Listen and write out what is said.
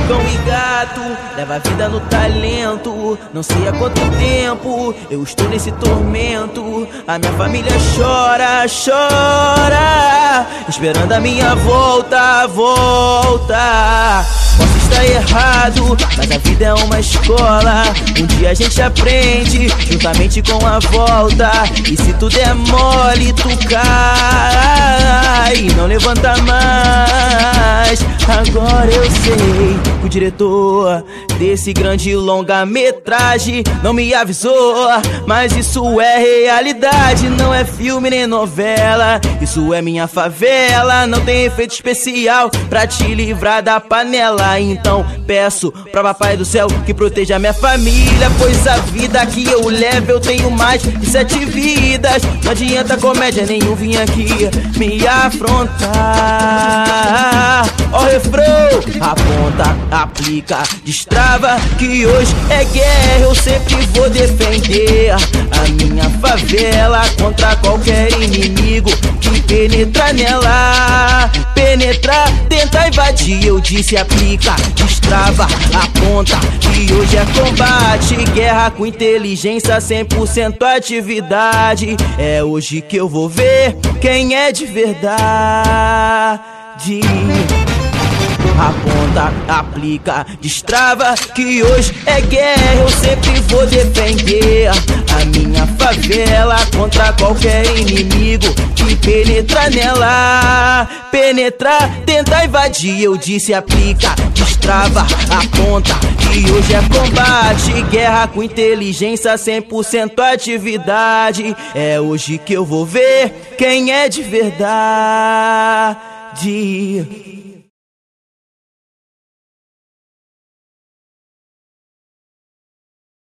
Cão e gato, leva a vida no talento. Não sei há quanto tempo eu estou nesse tormento. A minha família chora, chora, esperando a minha volta. Posso estar errado, mas a vida é uma escola. Um dia a gente aprende, juntamente com a volta. E se tudo é mole, tu cai, não levanta mais. Agora eu sei, o diretor desse grande longa-metragem não me avisou, mas isso é realidade, não é filme nem novela. Isso é minha favela, não tem efeito especial pra te livrar da panela. Então peço pra papai do céu que proteja minha família, pois a vida que eu levo eu tenho mais de 7 vidas. Não adianta comédia nenhum vir aqui me afrontar. Ó refrão, aponta, aplica, destrava, que hoje é guerra. Eu sempre vou defender a minha favela contra qualquer inimigo que penetra nela. Penetrar, tentar invadir, eu disse aplica, destrava, aponta, que hoje é combate. Guerra com inteligência, 100% atividade. É hoje que eu vou ver quem é de verdade. Aponta, aplica, destrava, que hoje é guerra. Eu sempre vou defender a minha favela contra qualquer inimigo que penetra nela. Penetrar, tentar invadir, eu disse aplica, destrava, aponta, que hoje é combate. Guerra com inteligência, 100% atividade. É hoje que eu vou ver quem é de verdade.